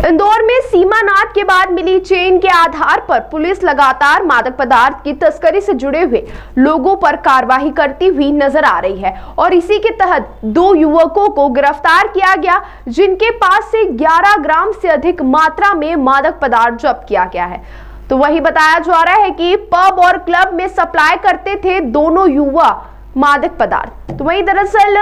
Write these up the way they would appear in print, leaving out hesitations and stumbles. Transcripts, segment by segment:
इंदौर में सीमानाथ के बाद मिली चेन के आधार पर पुलिस लगातार मादक पदार्थ की तस्करी से जुड़े हुए लोगों पर कार्रवाई करती हुई नजर आ रही है और इसी के तहत 2 युवकों को गिरफ्तार किया गया, जिनके पास से 11 ग्राम से अधिक मात्रा में मादक पदार्थ जब्त किया गया है। तो वही बताया जा रहा है कि पब और क्लब में सप्लाई करते थे दोनों युवा मादक पदार्थ। तो वहीं दरअसल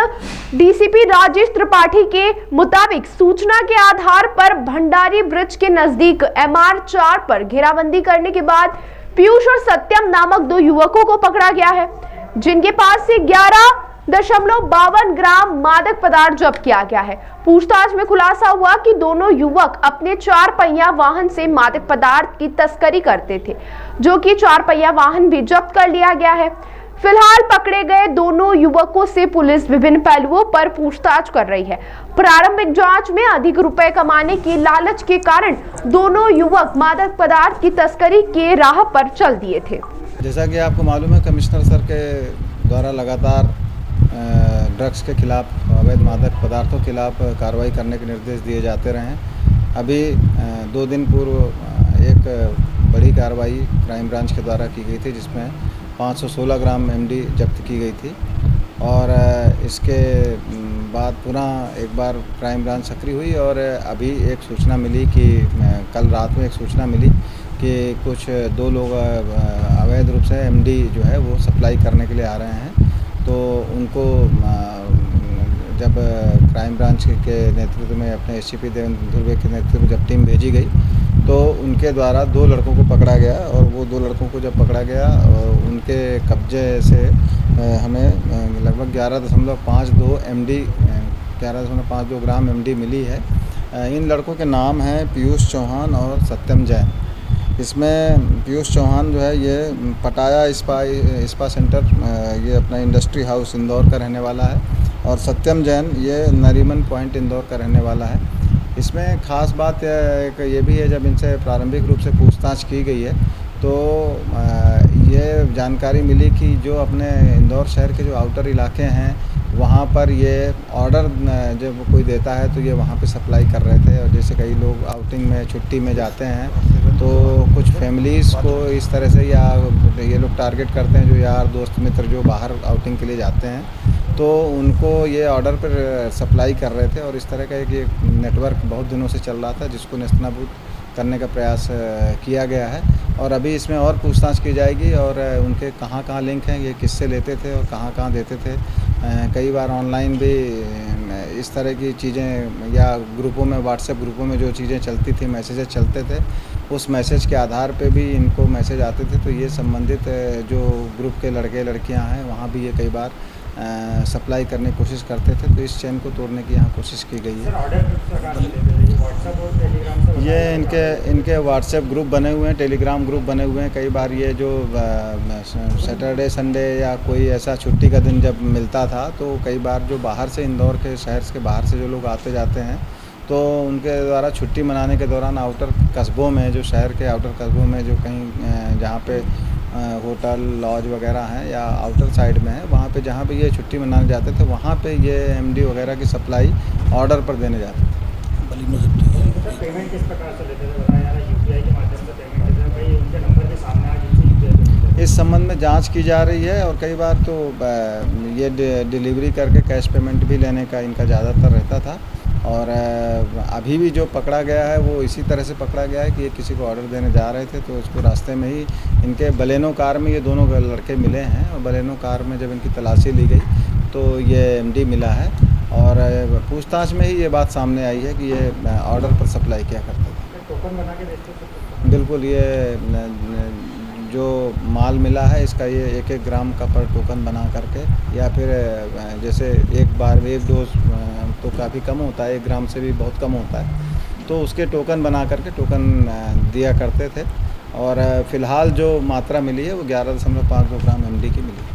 डीसीपी राजेश त्रिपाठी के मुताबिक सूचना के आधार पर भंडारी ब्रिज के नजदीक MR 4 पर घेराबंदी करने के बाद पीयूष और सत्यम नामक 2 युवकों को पकड़ा गया है, जिनके पास से 11.52 ग्राम मादक पदार्थ जब्त किया गया है। पूछताछ में खुलासा हुआ कि दोनों युवक अपने 4 पहिया वाहन से मादक पदार्थ की तस्करी करते थे, जो कि 4 पहिया वाहन भी जब्त कर लिया गया है। फिलहाल पकड़े गए दोनों युवकों से पुलिस विभिन्न पहलुओं पर पूछताछ कर रही है। प्रारंभिक जांच में अधिक रुपए कमाने की लालच के कारण दोनों युवक मादक पदार्थ की तस्करी के राह पर चल दिए थे। जैसा कि आपको मालूम है, कमिश्नर सर के द्वारा लगातार ड्रग्स के खिलाफ, अवैध मादक पदार्थों के खिलाफ कार्रवाई करने के निर्देश दिए जाते रहे हैं। अभी 2 दिन पूर्व एक बड़ी कार्रवाई क्राइम ब्रांच के द्वारा की गई थी, जिसमें 516 ग्राम MD जब्त की गई थी और इसके बाद पुनः एक बार क्राइम ब्रांच सक्रिय हुई और अभी एक सूचना मिली कि कल रात में एक सूचना मिली कि कुछ 2 लोग अवैध रूप से MD जो है वो सप्लाई करने के लिए आ रहे हैं। तो उनको जब क्राइम ब्रांच के नेतृत्व में अपने SCP देवेंद्र ध्रुवे के नेतृत्व में जब टीम भेजी गई तो उनके द्वारा 2 लड़कों को पकड़ा गया और वो 2 लड़कों को जब पकड़ा गया उनके कब्जे से हमें लगभग 11.52 MD 11.52 ग्राम MD मिली है। इन लड़कों के नाम हैं पीयूष चौहान और सत्यम जैन। इसमें पीयूष चौहान जो है ये पटाया स्पा सेंटर, ये अपना इंडस्ट्री हाउस इंदौर का रहने वाला है और सत्यम जैन ये नरीमन पॉइंट इंदौर का रहने वाला है। इसमें ख़ास बात एक ये भी है, जब इनसे प्रारंभिक रूप से पूछताछ की गई है तो ये जानकारी मिली कि जो अपने इंदौर शहर के जो आउटर इलाके हैं वहाँ पर ये ऑर्डर जब कोई देता है तो ये वहाँ पे सप्लाई कर रहे थे। और जैसे कई लोग आउटिंग में छुट्टी में जाते हैं तो कुछ फैमिलीज़ को इस तरह से या ये लोग टारगेट करते हैं, जो यार दोस्त मित्र जो बाहर आउटिंग के लिए जाते हैं तो उनको ये ऑर्डर पर सप्लाई कर रहे थे। और इस तरह का एक नेटवर्क बहुत दिनों से चल रहा था, जिसको नेस्तनाबूद करने का प्रयास किया गया है। और अभी इसमें और पूछताछ की जाएगी और उनके कहाँ लिंक हैं, ये किससे लेते थे और कहाँ देते थे। कई बार ऑनलाइन भी इस तरह की चीज़ें या ग्रुपों में, व्हाट्सएप ग्रुपों में जो चीज़ें चलती थी, मैसेजेस चलते थे, उस मैसेज के आधार पे भी इनको मैसेज आते थे। तो ये संबंधित जो ग्रुप के लड़के लड़कियां हैं वहाँ भी ये कई बार सप्लाई करने की कोशिश करते थे। तो इस चेन को तोड़ने की यहाँ कोशिश की गई है। ये इनके व्हाट्सएप ग्रुप बने हुए हैं, टेलीग्राम ग्रुप बने हुए हैं। कई बार ये जो सैटरडे संडे या कोई ऐसा छुट्टी का दिन जब मिलता था तो कई बार जो बाहर से, इंदौर के शहर के बाहर से जो लोग आते जाते हैं तो उनके द्वारा छुट्टी मनाने के दौरान आउटर कस्बों में, जो शहर के आउटर कस्बों में जो कहीं जहाँ पे होटल लॉज वगैरह हैं या आउटर साइड में है, वहाँ पे जहाँ पे ये छुट्टी मनाने जाते थे वहाँ पे ये MD वगैरह की सप्लाई ऑर्डर पर देने जाते थे। पेमेंट किस प्रकार से लेते थे, बताया जा रहा है UPI के माध्यम से पेमेंट देते हैं, भाई उनके नंबर के सामने आ जिनसे इस संबंध में जांच की जा रही है और कई बार तो ये डिलीवरी करके कैश पेमेंट भी लेने का इनका ज़्यादातर रहता था। और अभी भी जो पकड़ा गया है वो इसी तरह से पकड़ा गया है कि ये किसी को ऑर्डर देने जा रहे थे तो उसको रास्ते में ही इनके बलेनो कार में ये दोनों लड़के मिले हैं और बलेनो कार में जब इनकी तलाशी ली गई तो ये MD मिला है। और पूछताछ में ही ये बात सामने आई है कि ये ऑर्डर पर सप्लाई किया करते थे। टोकन बना के देते थे? बिल्कुल, ये जो माल मिला है इसका ये 1-1 ग्राम का पर टोकन बना करके, या फिर जैसे एक बार में 1 डोज तो काफ़ी कम होता है, 1 ग्राम से भी बहुत कम होता है, तो उसके टोकन बना करके टोकन दिया करते थे। और फ़िलहाल जो मात्रा मिली है वो 11.52 ग्राम MD की मिली है।